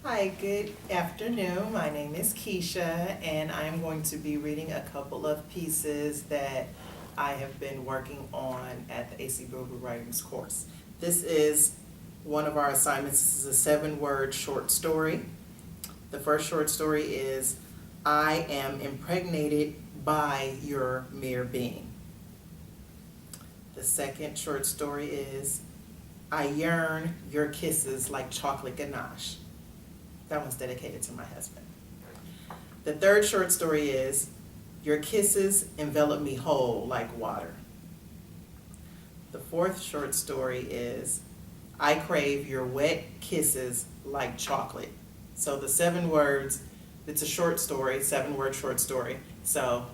Hi, good afternoon. My name is Keisha, and I'm going to be reading a couple of pieces that I have been working on at the AC Bilbrew Writings course. This is one of our assignments. This is a 7-word short story. The first short story is, I am impregnated by your mere being. The second short story is, I yearn your kisses like chocolate ganache. That one's dedicated to my husband. The third short story is, your kisses envelop me whole like water. The fourth short story is, I crave your wet kisses like chocolate. So the 7 words, it's a short story, 7-word short story. So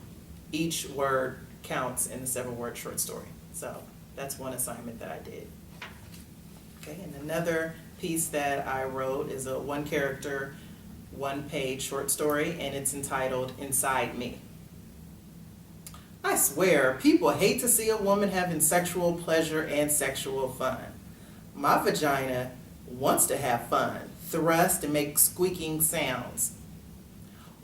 each word counts in the 7-word short story. So that's one assignment that I did. Okay, and another piece that I wrote is a 1-character, 1-page short story, and it's entitled Inside Me. I swear, people hate to see a woman having sexual pleasure and sexual fun. My vagina wants to have fun, thrust, and make squeaking sounds.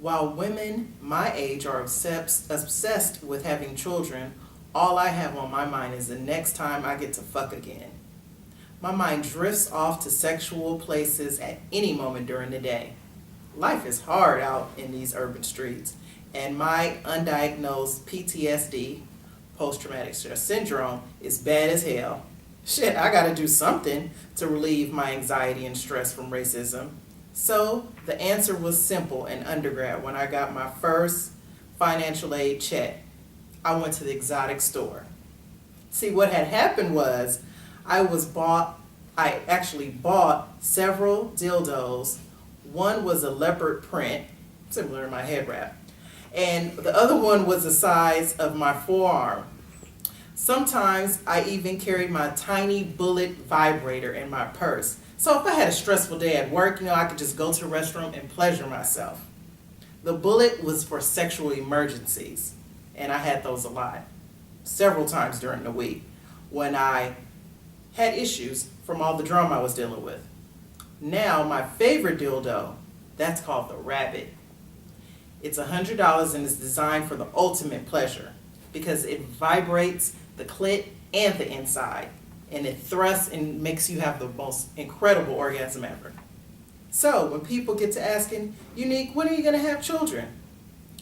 While women my age are obsessed with having children, all I have on my mind is the next time I get to fuck again. My mind drifts off to sexual places at any moment during the day. Life is hard out in these urban streets, and my undiagnosed PTSD, post-traumatic stress syndrome, is bad as hell. Shit, I gotta do something to relieve my anxiety and stress from racism. So the answer was simple in undergrad when I got my first financial aid check. I went to the exotic store. See, what had happened was, I actually bought several dildos. One was a leopard print, similar to my head wrap, and the other one was the size of my forearm. Sometimes I even carried my tiny bullet vibrator in my purse. So if I had a stressful day at work, I could just go to the restroom and pleasure myself. The bullet was for sexual emergencies, and I had those a lot, several times during the week, when I had issues from all the drama I was dealing with. Now, my favorite dildo, that's called the Rabbit. It's $100 and is designed for the ultimate pleasure because it vibrates the clit and the inside, and it thrusts and makes you have the most incredible orgasm ever. So, when people get to asking, Unique, when are you going to have children?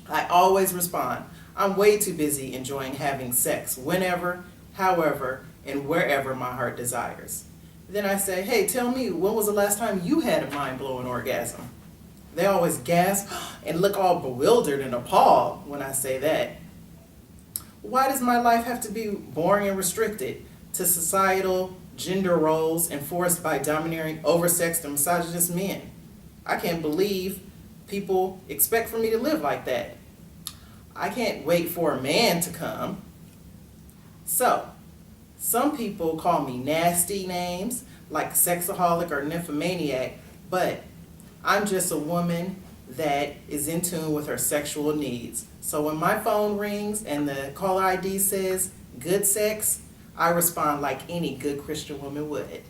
I always respond, I'm way too busy enjoying having sex whenever, however, and wherever my heart desires. Then I say, hey, tell me, when was the last time you had a mind-blowing orgasm? They always gasp and look all bewildered and appalled when I say that. Why does my life have to be boring and restricted to societal gender roles enforced by domineering, oversexed, and misogynist men? I can't believe people expect for me to live like that. I can't wait for a man to come. So, some people call me nasty names like sexaholic or nymphomaniac, but I'm just a woman that is in tune with her sexual needs. So when my phone rings and the caller ID says good sex, I respond like any good Christian woman would.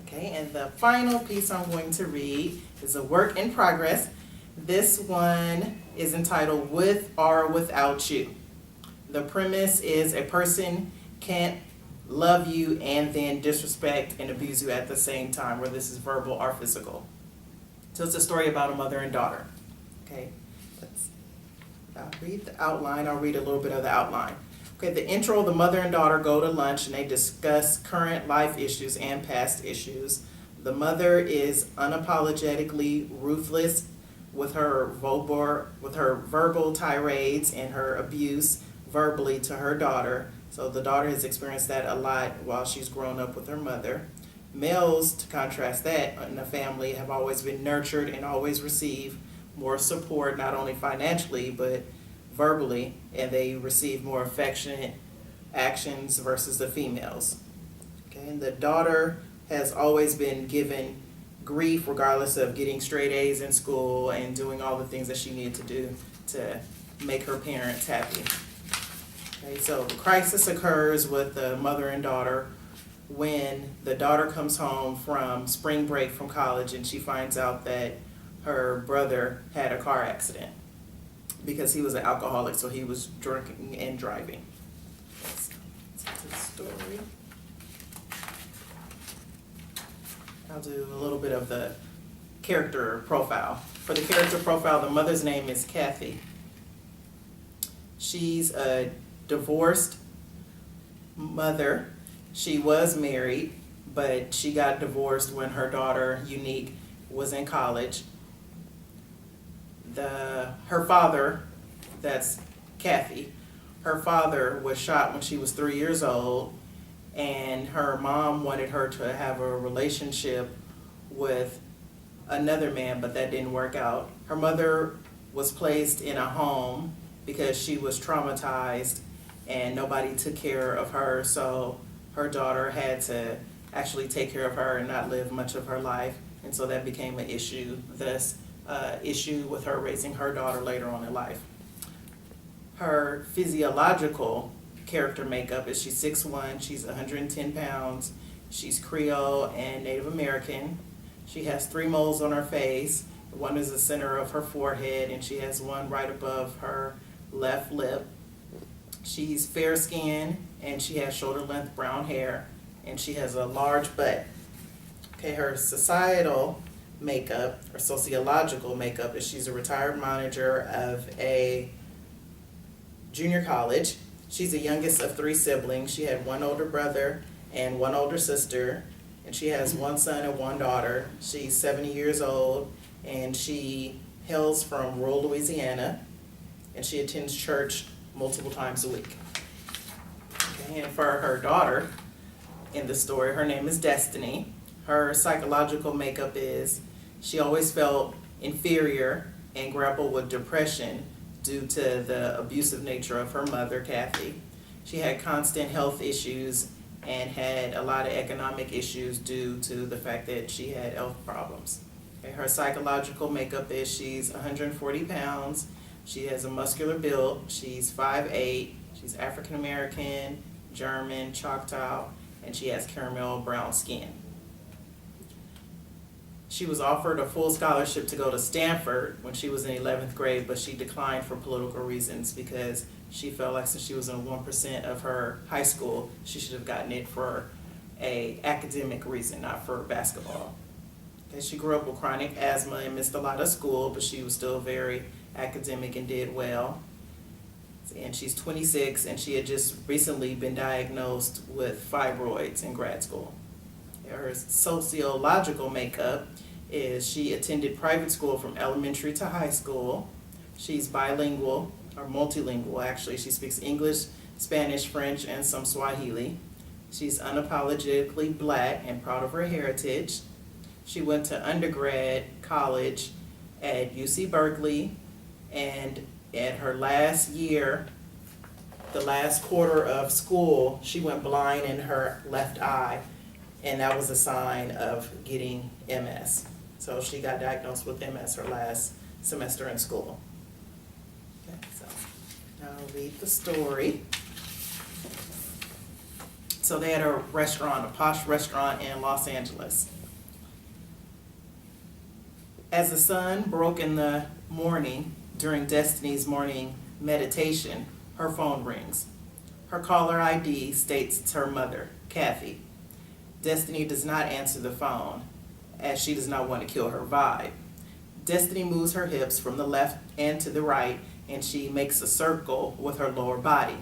Okay, and the final piece I'm going to read is a work in progress. This one is entitled With or Without You. The premise is a person can't love you and then disrespect and abuse you at the same time, whether this is verbal or physical. So it's a story about a mother and daughter. Okay, I'll read the outline. I'll read a little bit of the outline. Okay, the intro, the mother and daughter go to lunch and they discuss current life issues and past issues. The mother is unapologetically ruthless with her verbal tirades and her abuse verbally to her daughter. So the daughter has experienced that a lot while she's grown up with her mother. Males, to contrast that, in the family have always been nurtured and always receive more support, not only financially, but verbally, and they receive more affectionate actions versus the females. Okay, and the daughter has always been given grief regardless of getting straight A's in school and doing all the things that she needed to do to make her parents happy. Okay, so the crisis occurs with the mother and daughter when the daughter comes home from spring break from college and she finds out that her brother had a car accident because he was an alcoholic, so he was drinking and driving. Let's get to the story. I'll do a little bit of the character profile. For the character profile, the mother's name is Kathy. She's a divorced mother. She was married, but she got divorced when her daughter, Unique, was in college. Her father, that's Kathy, her father was shot when she was 3 years old, and her mom wanted her to have a relationship with another man, but that didn't work out. Her mother was placed in a home because she was traumatized and nobody took care of her, so her daughter had to actually take care of her and not live much of her life, and so that became an issue, this issue with her raising her daughter later on in life. Her physiological character makeup is she's 6'1", she's 110 pounds, she's Creole and Native American. She has 3 moles on her face. One is the center of her forehead, and she has one right above her left lip. She's fair-skinned, and she has shoulder-length brown hair, and she has a large butt. Okay, her societal makeup, or sociological makeup, is she's a retired manager of a junior college. She's the youngest of 3 siblings. She had 1 older brother and 1 older sister, and she has 1 son and 1 daughter. She's 70 years old, and she hails from rural Louisiana, and she attends church multiple times a week. Okay, and for her daughter in the story, her name is Destiny. Her psychological makeup is she always felt inferior and grappled with depression due to the abusive nature of her mother, Kathy. She had constant health issues and had a lot of economic issues due to the fact that she had health problems. Okay, her psychological makeup is she's 140 pounds, she has a muscular build, she's 5'8", she's African American, German, Choctaw, and she has caramel brown skin. She was offered a full scholarship to go to Stanford when she was in 11th grade, but she declined for political reasons because she felt like since she was in 1% of her high school, she should have gotten it for an academic reason, not for basketball. Okay, she grew up with chronic asthma and missed a lot of school, but she was still very academic and did well. And she's 26, and she had just recently been diagnosed with fibroids in grad school. Her sociological makeup is she attended private school from elementary to high school. She's bilingual, or multilingual actually. She speaks English, Spanish, French, and some Swahili. She's unapologetically Black and proud of her heritage. She went to undergrad college at UC Berkeley, and at her last year, the last quarter of school, she went blind in her left eye, and that was a sign of getting MS. So she got diagnosed with MS her last semester in school. Okay, so now I'll read the story. So they had a restaurant, a posh restaurant in Los Angeles. As the sun broke in the morning during Destiny's morning meditation, her phone rings. Her caller ID states it's her mother, Kathy. Destiny does not answer the phone, as she does not want to kill her vibe. Destiny moves her hips from the left and to the right, and she makes a circle with her lower body.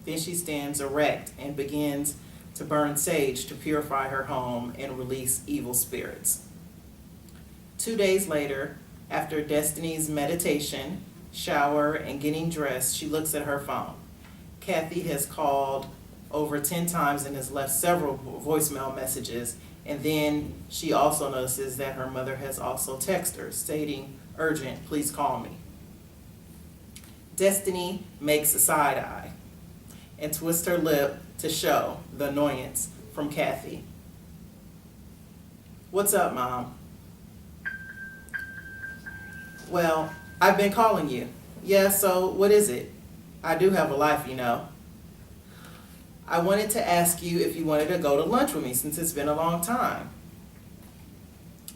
Then she stands erect and begins to burn sage to purify her home and release evil spirits. 2 days later, after Destiny's meditation, shower, and getting dressed, she looks at her phone. Kathy has called over 10 times and has left several voicemail messages, and then she also notices that her mother has also texted her stating, "Urgent, please call me." Destiny makes a side eye and twists her lip to show the annoyance from Kathy. "What's up, Mom?" "Well, I've been calling you." "Yeah, so what is it? I do have a life, you know." I wanted to ask you if you wanted to go to lunch with me since it's been a long time.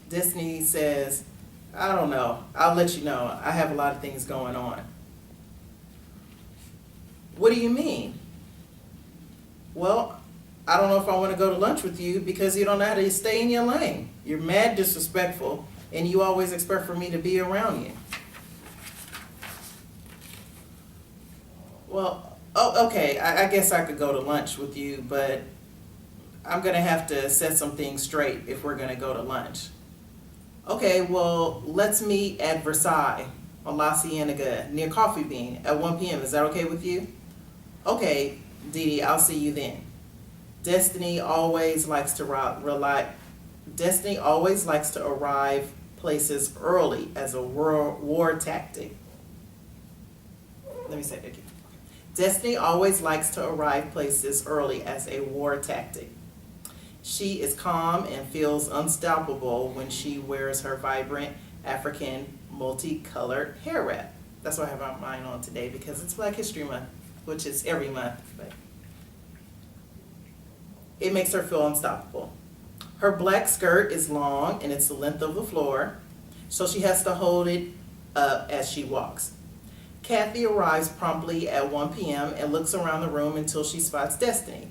Destiny says, I don't know. I'll let you know. I have a lot of things going on. What do you mean? Well, I don't know if I want to go to lunch with you because you don't know how to stay in your lane. You're mad disrespectful, and you always expect for me to be around you. Well, okay, I guess I could go to lunch with you, but I'm going to have to set some things straight if we're going to go to lunch. Okay, well, let's meet at Versailles on La Cienega near Coffee Bean at 1 p.m. Is that okay with you? Okay, Dee Dee, I'll see you then. Destiny always likes to arrive places early as a war tactic. Let me say that again. Destiny always likes to arrive places early as a war tactic. She is calm and feels unstoppable when she wears her vibrant African multicolored hair wrap. That's what I have mine on today because it's Black History Month, which is every month. But it makes her feel unstoppable. Her black skirt is long and it's the length of the floor, so she has to hold it up as she walks. Kathy arrives promptly at 1 p.m. and looks around the room until she spots Destiny.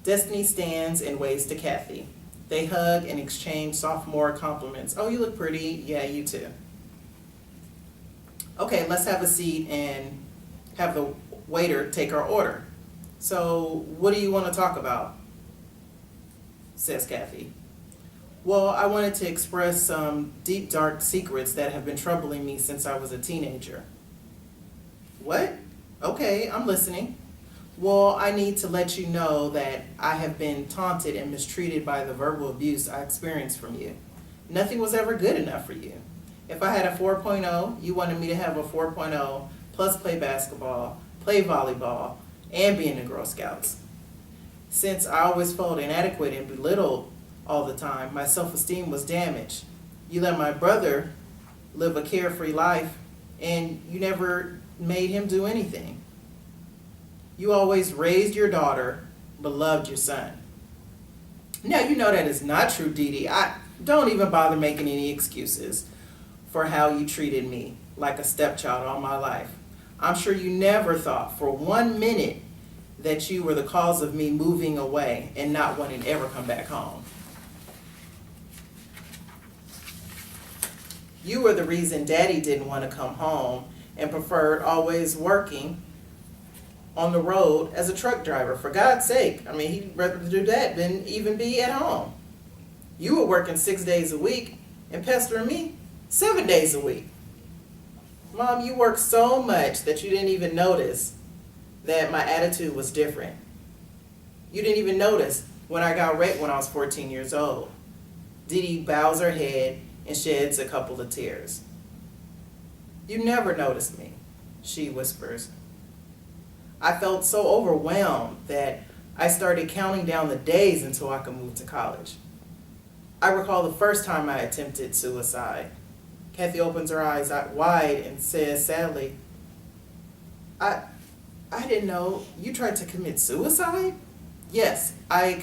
Destiny stands and waves to Kathy. They hug and exchange sophomore compliments. Oh, you look pretty. Yeah, you too. Okay, let's have a seat and have the waiter take our order. So, what do you want to talk about? Says Kathy. Well, I wanted to express some deep, dark secrets that have been troubling me since I was a teenager. What? Okay, I'm listening. Well, I need to let you know that I have been taunted and mistreated by the verbal abuse I experienced from you. Nothing was ever good enough for you. If I had a 4.0, you wanted me to have a 4.0 plus play basketball, play volleyball, and be in the Girl Scouts. Since I always felt inadequate and belittled all the time, my self-esteem was damaged. You let my brother live a carefree life, and you never made him do anything. You always raised your daughter, but loved your son. Now, you know that is not true, Dee Dee. Don't even bother making any excuses for how you treated me like a stepchild all my life. I'm sure you never thought for 1 minute that you were the cause of me moving away and not wanting to ever come back home. You were the reason Daddy didn't want to come home and preferred always working on the road as a truck driver. For God's sake, I mean, he'd rather do that than even be at home. You were working 6 days a week and pestering me 7 days a week. Mom, you worked so much that you didn't even notice that my attitude was different. You didn't even notice when I got raped when I was 14 years old. Dee Dee bows her head and sheds a couple of tears. You never noticed me, she whispers. I felt so overwhelmed that I started counting down the days until I could move to college. I recall the first time I attempted suicide. Kathy opens her eyes wide and says sadly, I didn't know you tried to commit suicide? Yes, I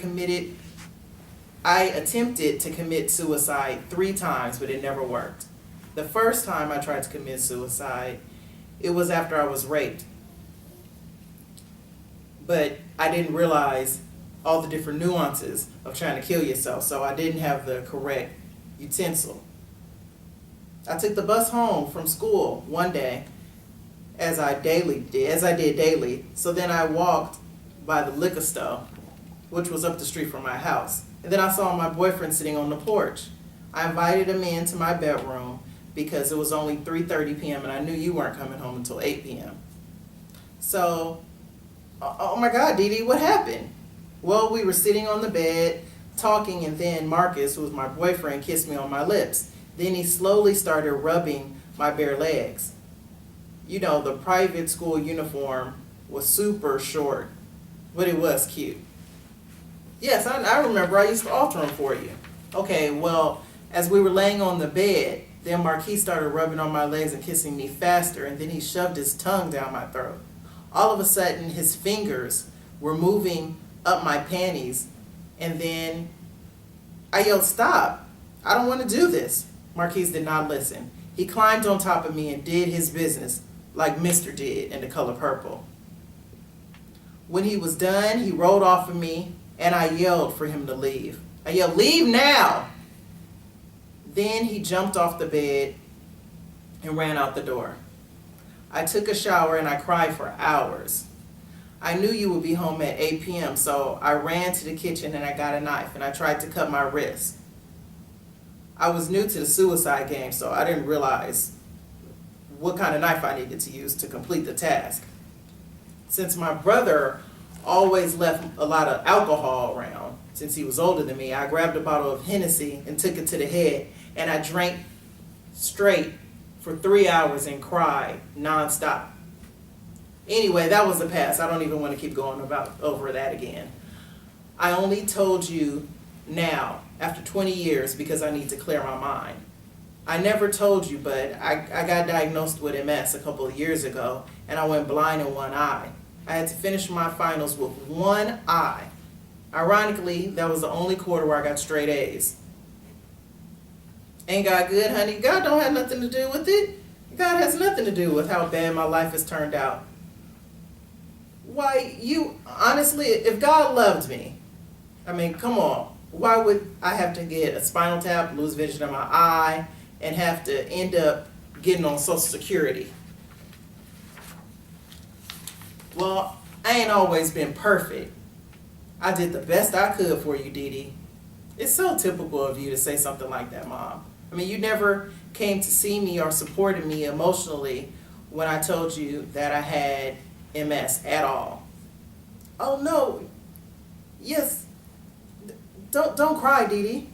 attempted to commit suicide 3 times, but it never worked. The first time I tried to commit suicide, it was after I was raped. But I didn't realize all the different nuances of trying to kill yourself, so I didn't have the correct utensil. I took the bus home from school one day, as I did daily. So then I walked by the liquor store, which was up the street from my house. And then I saw my boyfriend sitting on the porch. I invited him into my bedroom because it was only 3:30 p.m. and I knew you weren't coming home until 8 p.m. So, oh my God, Dee Dee, what happened? Well, we were sitting on the bed talking, and then Marcus, who was my boyfriend, kissed me on my lips. Then he slowly started rubbing my bare legs. You know, the private school uniform was super short, but it was cute. Yes, I remember. I used to alter them for you. Okay, well, as we were laying on the bed, then Marquis started rubbing on my legs and kissing me faster, and then he shoved his tongue down my throat. All of a sudden, his fingers were moving up my panties, and then I yelled, "Stop! I don't want to do this." Marquise did not listen. He climbed on top of me and did his business like Mr. did in The Color Purple. When he was done, he rolled off of me, and I yelled for him to leave. I yelled, "Leave now!" Then he jumped off the bed and ran out the door. I took a shower and I cried for hours. I knew you would be home at 8 p.m., so I ran to the kitchen and I got a knife and I tried to cut my wrist. I was new to the suicide game, so I didn't realize what kind of knife I needed to use to complete the task. Since my brother always left a lot of alcohol around, since he was older than me, I grabbed a bottle of Hennessy and took it to the head, and I drank straight for 3 hours and cried nonstop. Anyway, that was the past. I don't even want to keep going over that again. I only told you now, after 20 years, because I need to clear my mind. I never told you, but I got diagnosed with MS a couple of years ago, and I went blind in one eye. I had to finish my finals with one eye. Ironically, that was the only quarter where I got straight A's. Ain't God good, honey? God don't have nothing to do with it. God has nothing to do with how bad my life has turned out. Why, honestly, if God loved me, I mean, come on, why would I have to get a spinal tap, lose vision in my eye, and have to end up getting on Social Security? Well, I ain't always been perfect. I did the best I could for you, Dee Dee. It's so typical of you to say something like that, Mom. I mean, you never came to see me or supported me emotionally when I told you that I had MS at all. Oh no, yes, don't cry, Dee Dee.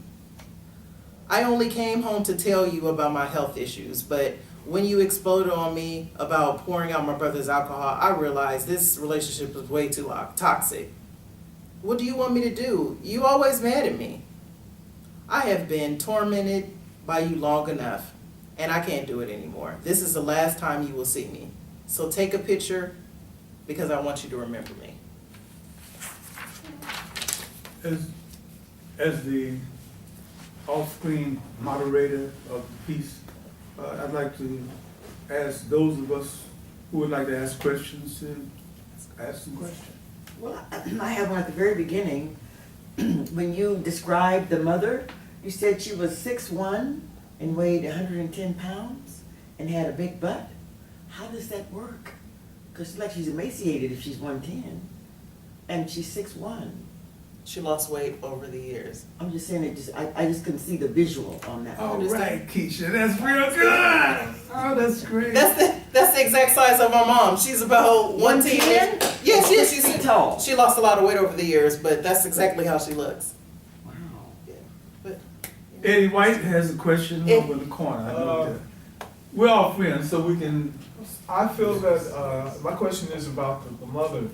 I only came home to tell you about my health issues, but when you exploded on me about pouring out my brother's alcohol, I realized this relationship was way too toxic. What do you want me to do? You always mad at me. I have been tormented by you long enough, and I can't do it anymore. This is the last time you will see me. So take a picture, because I want you to remember me. As the off-screen moderator of the piece, I'd like to ask those of us who would like to ask questions to ask some questions. Well, I have one at the very beginning. When you described the mother, you said she was 6'1" and weighed 110 pounds and had a big butt. How does that work? Because she's emaciated if she's 110 and she's 6'1". She lost weight over the years. I'm just saying, I just couldn't see the visual on that. All right, Keisha, that's real good. Oh, that's great. That's the exact size of my mom. She's about 110. Yes, she is. She's tall. She lost a lot of weight over the years, but that's exactly how she looks. Wow. Yeah, but Eddie White has a question over in the corner. I know that. We're all friends, so we can. I feel that my question is about the mother.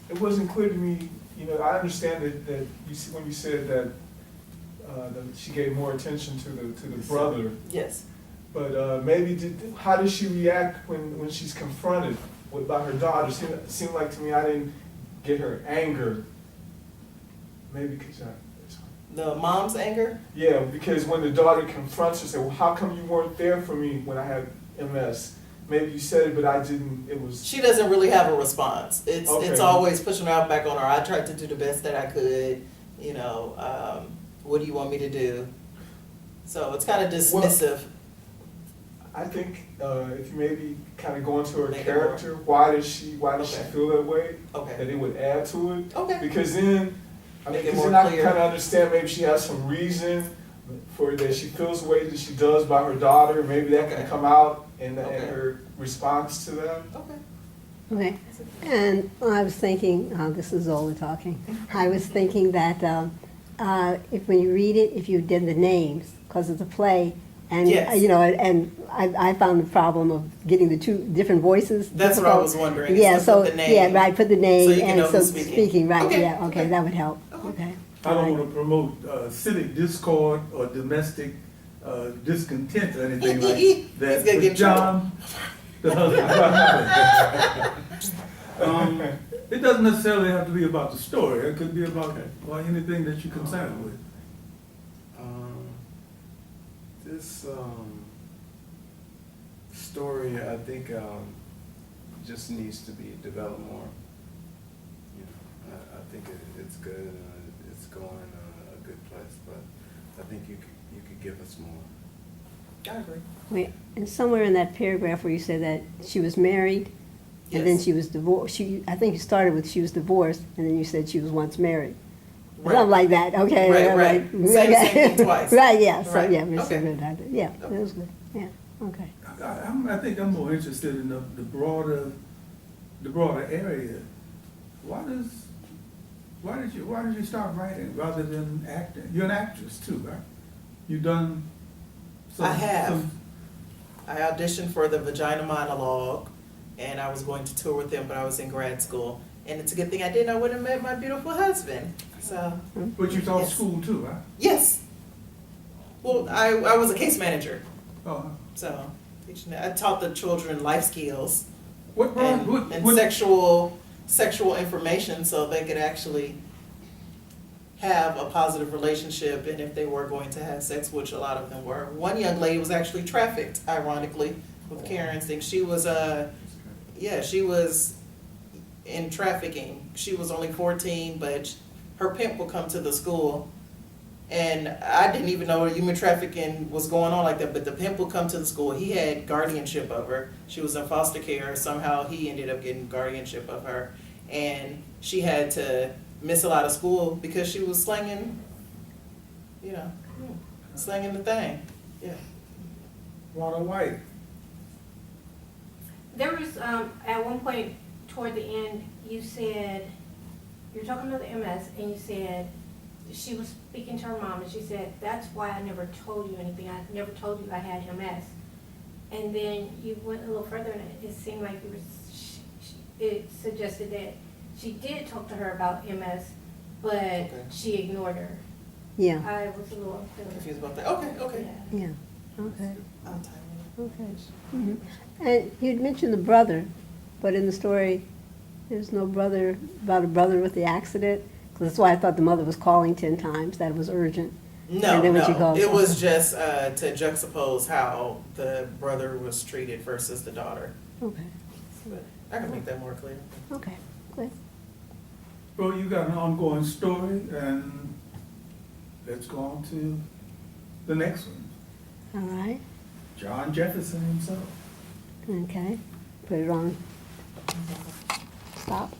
It wasn't clear to me. You know, I understand that when you said that she gave more attention to the brother. yes. But how does she react when she's confronted by her daughter? It seemed like to me I didn't get her anger. Maybe because The mom's anger? yeah, because when the daughter confronts her, say, "Well, how come you weren't there for me when I had MS?" Maybe you said it, but I didn't. It was. She doesn't really have a response. It's Okay. always pushing her back on her. I tried to do the best that I could. You know, what do you want me to do? So it's kind of dismissive. I think if you maybe kind of go into her Make it character, why does she Okay. feel that way? Okay. That it would add to it. Okay. Because then, Make it because more then I clear. kind of understand maybe she has some reason for that she feels the way that she does by her daughter. Maybe that Okay. can come out in Okay. her response to that. Okay. Okay, and I was thinking, this is Zola talking, I was thinking that if when you read it, if you did the names, because it's a play, and, Yes. you know, and I found the problem of getting the two different voices. That's what I difficult. was wondering, is Yeah, to so, put the name, yeah, right, put the so name, you can and know so who's speaking. right, Okay, yeah, okay, okay. that would help, Okay. okay. I don't want to promote civic discord or domestic discontent or anything like He's that. gonna get in But John, the husband, It doesn't necessarily have to be about the story. It could be about Okay. well, anything that you're concerned with. This story, I think, just needs to be developed more. You know, I think it's good. It's going a good place, but I think you could give us more. I agree. Wait, and somewhere in that paragraph where you said that she was married, and then Yes. she was divorced, I think you started with she was divorced, and then you said she was once married. Right. Something like that, okay. Right. Same thing twice. Right, yeah, so, Right. yeah, it's Okay. good, yeah, that was good, yeah, okay. I think I'm more interested in the broader area. Why did you start writing rather than acting? You're an actress too, right? You done some. I have. some- I auditioned for the Vagina Monologue, and I was going to tour with them, but I was in grad school. And it's a good thing I didn't. I would have met my beautiful husband. So, But you taught Yes. school too, right? yes. Well, I was a case manager, Oh, so I taught the children life skills what brought, what, and what, sexual information, so they could actually have a positive relationship, and if they were going to have sex, which a lot of them were. One young lady was actually trafficked, ironically, with Karen's thing. She was she was in trafficking. She was only 14, but her pimp would come to the school, and I didn't even know human trafficking was going on like that, but the pimp would come to the school. He had guardianship of her. She was in foster care. Somehow he ended up getting guardianship of her, and she had to miss a lot of school because she was slanging, slanging the thing. Yeah. Walter White? There was, at one point toward the end, you said, you were talking about the MS, and you said, she was speaking to her mom, and she said, that's why I never told you anything. I never told you I had MS. And then you went a little further, and it seemed like you were, it suggested that she did talk to her about MS, but Okay. she ignored her. Yeah, I was a little Confused about that. Okay. Yeah. yeah, okay, I'll time it. okay. Mhm. And you'd mentioned the brother, but in the story, there's no brother, about a brother with the accident? Because that's why I thought the mother was calling 10 times, that it was urgent. No, And then when she no. goes- It was just to juxtapose how the brother was treated versus the daughter. Okay, But I can make that more clear. okay, good. Well, you got an ongoing story, and let's go on to the next one. All right, John Jefferson himself. okay, put it on. Stop.